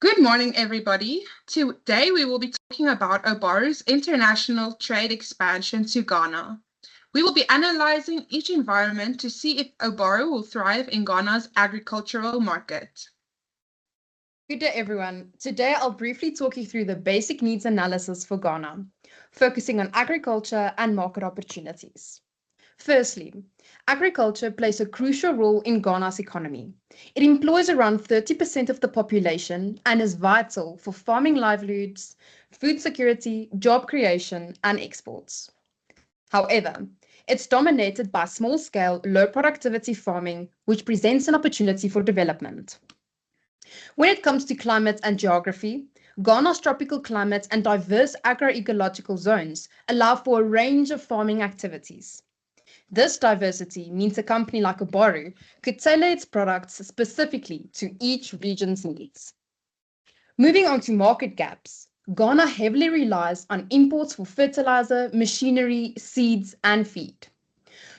Good morning, everybody. Today we will be talking about OBARO's international trade expansion to Ghana. We will be analyzing each environment to see if OBARO will thrive in Ghana's agricultural market. Good day, everyone. Today I'll briefly talk you through the basic needs analysis for Ghana, focusing on agriculture and market opportunities. Firstly, agriculture plays a crucial role in Ghana's economy. It employs around 30% of the population and is vital for farming livelihoods, food security, job creation, and exports. However, it's dominated by small-scale, low-productivity farming, which presents an opportunity for development. When it comes to climate and geography, Ghana's tropical climate and diverse agroecological zones allow for a range of farming activities. This diversity means a company like OBARO could tailor its products specifically to each region's needs. Moving on to market gaps, Ghana heavily relies on imports for fertilizer, machinery, seeds, and feed.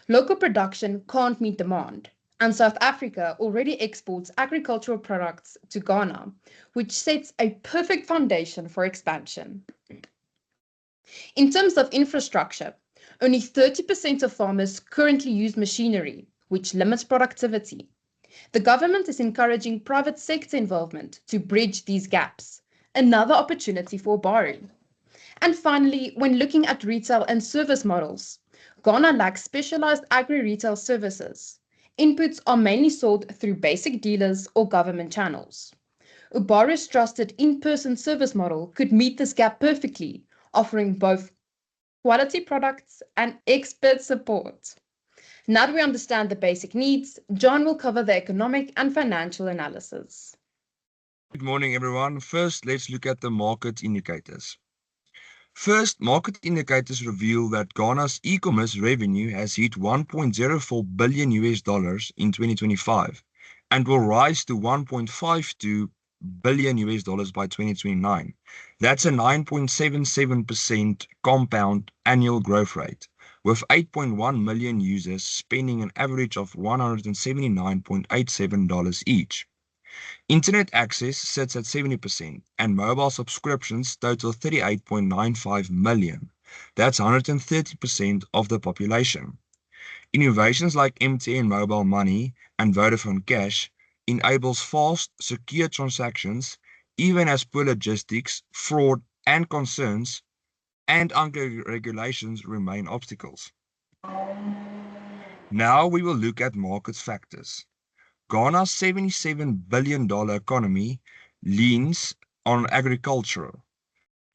Local production can't meet demand, and South Africa already exports agricultural products to Ghana, which sets a perfect foundation for expansion. In terms of infrastructure, only 30% of farmers currently use machinery, which limits productivity. The government is encouraging private sector involvement to bridge these gaps, another opportunity for borrowing. And finally, when looking at retail and service models, Ghana lacks specialized agri-retail services. Inputs are mainly sold through basic dealers or government channels. OBARO's trusted in-person service model could meet this gap perfectly, offering both quality products and expert support. Now that we understand the basic needs, John will cover the economic and financial analysis. Good morning, everyone. First, let's look at the market indicators. First, market indicators reveal that Ghana's e-commerce revenue has hit $1.04 billion in 2025 and will rise to $1.52 billion by 2029. That's a 9.77% compound annual growth rate, with 8.1 million users spending an average of $179.87 each. Internet access sits at 70%, and mobile subscriptions total 38.95 million. That's 130% of the population. Innovations like MTN Mobile Money and Vodafone Cash enables fast, secure transactions, even as poor logistics, fraud, and concerns and unclear regulations remain obstacles. Now we will look at market factors. Ghana's $77 billion economy leans on agriculture,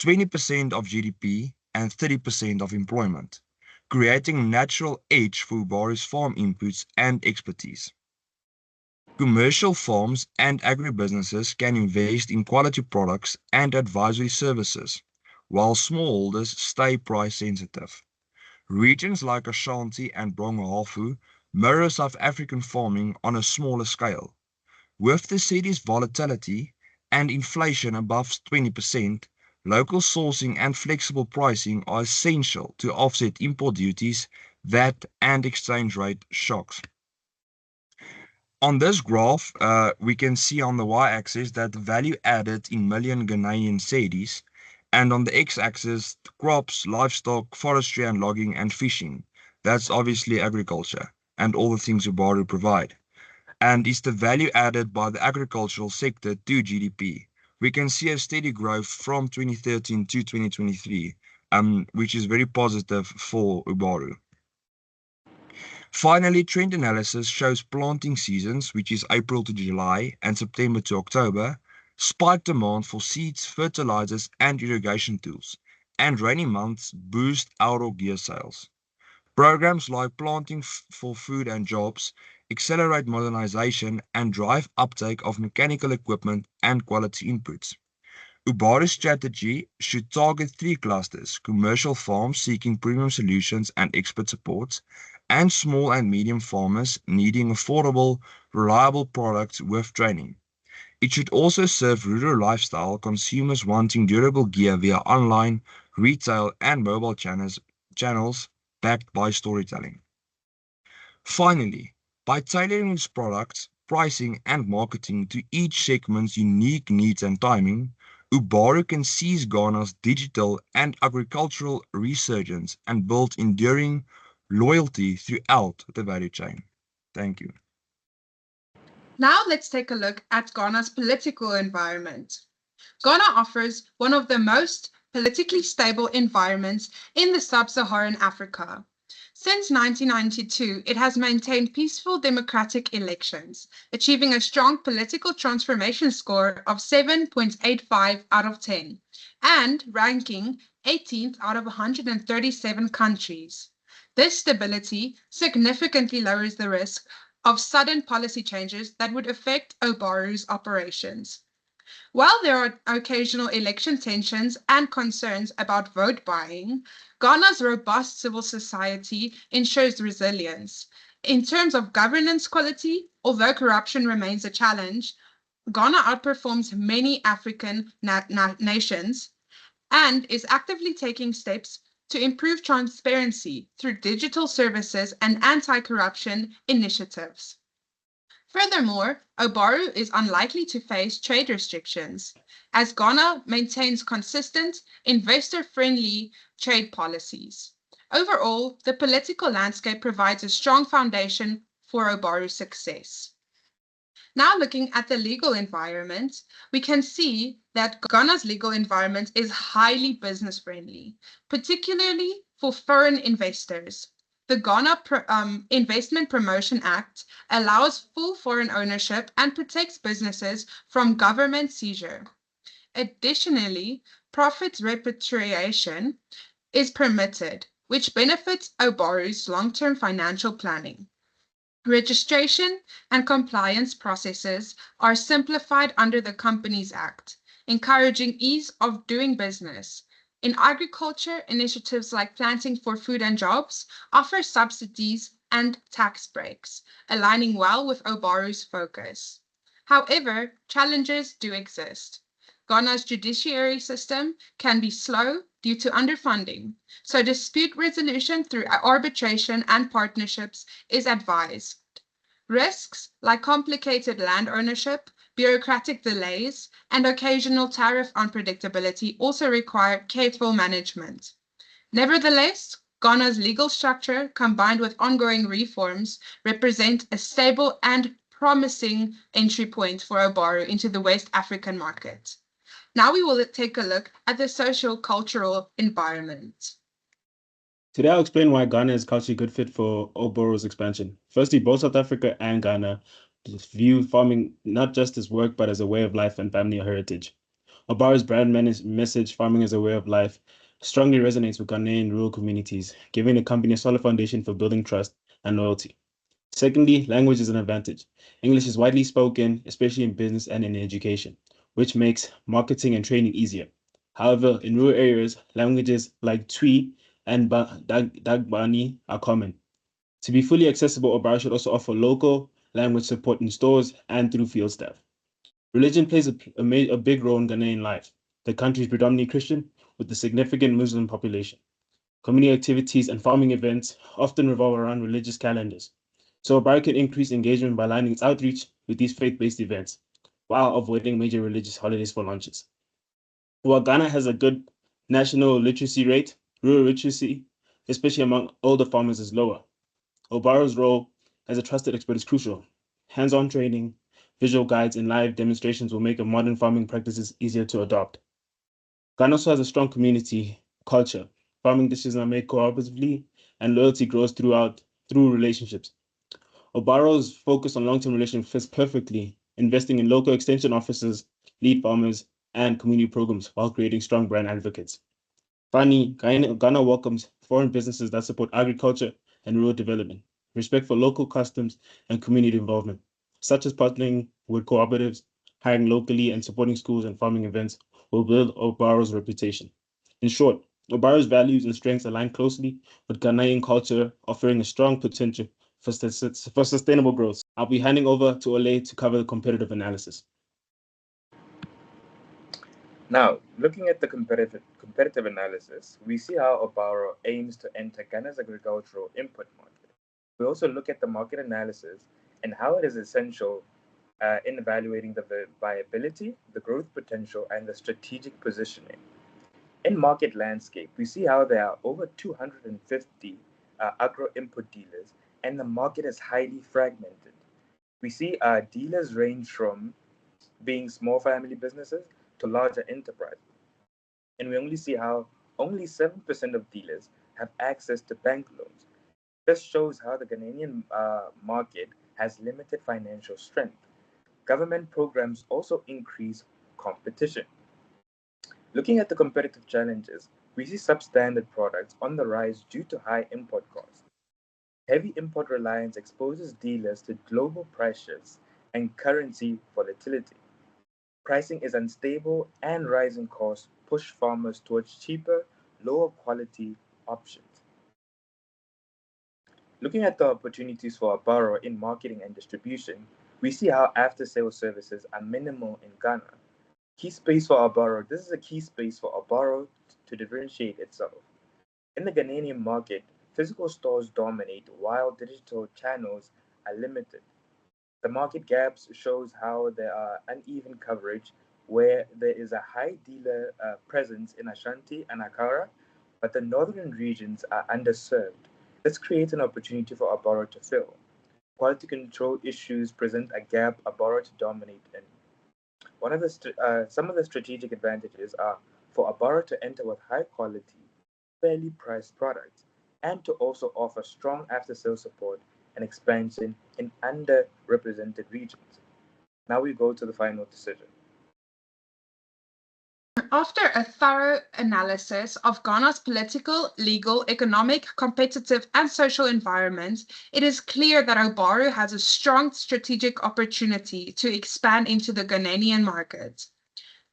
20% of GDP and 30% of employment, creating a natural edge for OBARO's farm inputs and expertise. Commercial farms and agribusinesses can invest in quality products and advisory services, while smallholders stay price sensitive. Regions like Ashanti and Brong-Ahafo mirror South African farming on a smaller scale. With the city's volatility and inflation above 20%, local sourcing and flexible pricing are essential to offset import duties, VAT, and exchange rate shocks. On this graph, we can see on the y-axis that the value added in million Ghanaian cedis, and on the x-axis, crops, livestock, forestry and logging, and fishing. That's obviously agriculture and all the things OBARO provide. And it's the value added by the agricultural sector to GDP. We can see a steady growth from 2013 to 2023, which is very positive for OBARO. Finally, trend analysis shows planting seasons, which is April to July and September to October, spike demand for seeds, fertilizers, and irrigation tools, and rainy months boost outdoor gear sales. Programs like Planting for Food and Jobs accelerate modernization and drive uptake of mechanical equipment and quality inputs. OBARO's strategy should target three clusters: commercial farms seeking premium solutions and expert support, and small and medium farmers needing affordable, reliable products with training. It should also serve rural lifestyle consumers wanting durable gear via online, retail, and mobile channels backed by storytelling. Finally, by tailoring its products, pricing, and marketing to each segment's unique needs and timing, OBARO can seize Ghana's digital and agricultural resurgence and build enduring loyalty throughout the value chain. Thank you. Now let's take a look at Ghana's political environment. Ghana offers one of the most politically stable environments in the sub-Saharan Africa. Since 1992, it has maintained peaceful democratic elections, achieving a strong political transformation score of 7.85 out of 10, and ranking 18th out of 137 countries. This stability significantly lowers the risk of sudden policy changes that would affect OBARO's operations. While there are occasional election tensions and concerns about vote buying, Ghana's robust civil society ensures resilience. In terms of governance quality, although corruption remains a challenge, Ghana outperforms many African nations and is actively taking steps to improve transparency through digital services and anti-corruption initiatives. Furthermore, OBARO is unlikely to face trade restrictions, as Ghana maintains consistent, investor-friendly trade policies. Overall, the political landscape provides a strong foundation for OBARO's success. Now looking at the legal environment, we can see that Ghana's legal environment is highly business-friendly, particularly for foreign investors. The Ghana Investment Promotion Act allows full foreign ownership and protects businesses from government seizure. Additionally, profits repatriation is permitted, which benefits OBARO's long-term financial planning. Registration and compliance processes are simplified under the Companies Act, encouraging ease of doing business. In agriculture, initiatives like Planting for Food and Jobs offer subsidies and tax breaks, aligning well with OBARO's focus. However, challenges do exist. Ghana's judiciary system can be slow due to underfunding, so dispute resolution through arbitration and partnerships is advised. Risks like complicated land ownership, bureaucratic delays, and occasional tariff unpredictability also require careful management. Nevertheless, Ghana's legal structure, combined with ongoing reforms, represent a stable and promising entry point for OBARO into the West African market. Now we will take a look at the social-cultural environment. Today, I'll explain why Ghana is culturally a good fit for OBARO's expansion. Firstly, both South Africa and Ghana view farming not just as work, but as a way of life and family heritage. OBARO's brand message, farming as a way of life, strongly resonates with Ghanaian rural communities, giving the company a solid foundation for building trust and loyalty. Secondly, language is an advantage. English is widely spoken, especially in business and in education, which makes marketing and training easier. However, in rural areas, languages like Twi and Dagbani are common. To be fully accessible, OBARO should also offer local language support in stores and through field staff. Religion plays a big role in Ghanaian life. The country is predominantly Christian, with a significant Muslim population. Community activities and farming events often revolve around religious calendars. So OBARO can increase engagement by aligning its outreach with these faith-based events, while avoiding major religious holidays for lunches. While Ghana has a good national literacy rate, rural literacy, especially among older farmers, is lower. OBARO's role as a trusted expert is crucial. Hands-on training, visual guides, and live demonstrations will make modern farming practices easier to adopt. Ghana also has a strong community culture. Farming decisions are made cooperatively, and loyalty grows through relationships. OBARO's focus on long-term relationships fits perfectly, investing in local extension officers, lead farmers, and community programs while creating strong brand advocates. Finally, Ghana welcomes foreign businesses that support agriculture and rural development, respect for local customs, and community involvement, such as partnering with cooperatives, hiring locally, and supporting schools and farming events will build OBARO's reputation. In short, OBARO's values and strengths align closely with Ghanaian culture, offering a strong potential for sustainable growth. I'll be handing over to Ole to cover the competitive analysis. Now, looking at the competitive analysis, we see how OBARO aims to enter Ghana's agricultural input market. We also look at the market analysis and how it is essential in evaluating the viability, the growth potential, and the strategic positioning. In market landscape, we see how there are over 250 agro-input dealers, and the market is highly fragmented. We see dealers range from being small family businesses to larger enterprises. And we only see how only 7% of dealers have access to bank loans. This shows how the Ghanaian market has limited financial strength. Government programs also increase competition. Looking at the competitive challenges, we see substandard products on the rise due to high import costs. Heavy import reliance exposes dealers to global prices and currency volatility. Pricing is unstable, and rising costs push farmers towards cheaper, lower quality options. Looking at the opportunities for OBARO in marketing and distribution, we see how after-sales services are minimal in Ghana. Key space for OBARO. This is a key space for OBARO to differentiate itself. In the Ghanaian market, physical stores dominate while digital channels are limited. The market gaps shows how there are uneven coverage where there is a high dealer presence in Ashanti and Akara, but the northern regions are underserved. This creates an opportunity for OBARO to fill. Quality control issues present a gap OBARO to dominate in. Some of the strategic advantages are for OBARO to enter with high quality, fairly priced products, and to also offer strong after-sales support and expansion in underrepresented regions. Now we go to the final decision. After a thorough analysis of Ghana's political, legal, economic, competitive, and social environment, it is clear that OBARO has a strong strategic opportunity to expand into the Ghanaian market.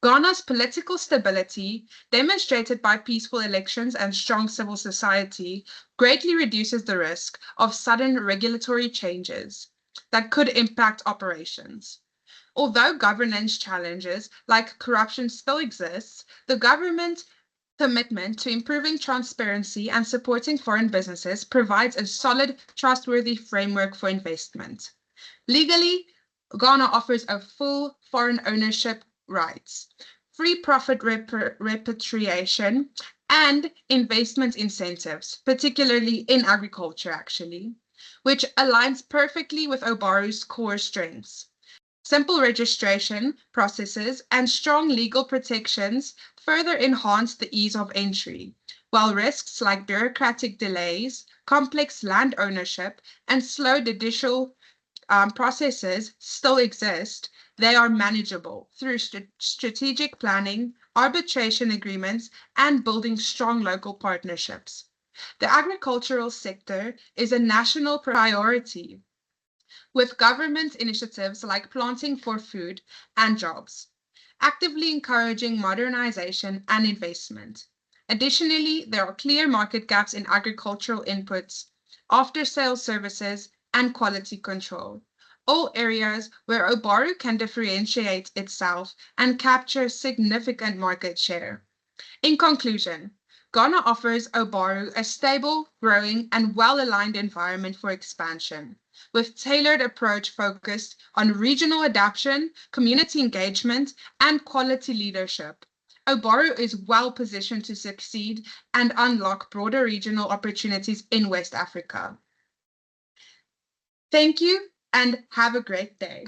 Ghana's political stability, demonstrated by peaceful elections and strong civil society, greatly reduces the risk of sudden regulatory changes that could impact operations. Although governance challenges like corruption still exist, the government's commitment to improving transparency and supporting foreign businesses provides a solid, trustworthy framework for investment. Legally, Ghana offers a full foreign ownership rights, free profit repatriation, and investment incentives, particularly in agriculture, actually, which aligns perfectly with OBARO's core strengths. Simple registration processes and strong legal protections further enhance the ease of entry, while risks like bureaucratic delays, complex land ownership, and slow judicial processes still exist. They are manageable through strategic planning, arbitration agreements, and building strong local partnerships. The agricultural sector is a national priority, with government initiatives like Planting for Food and Jobs, actively encouraging modernization and investment. Additionally, there are clear market gaps in agricultural inputs, after-sales services, and quality control, all areas where OBARO can differentiate itself and capture significant market share. In conclusion, Ghana offers OBARO a stable, growing, and well-aligned environment for expansion, with tailored approach focused on regional adaptation, community engagement, and quality leadership. OBARO is well positioned to succeed and unlock broader regional opportunities in West Africa. Thank you and have a great day.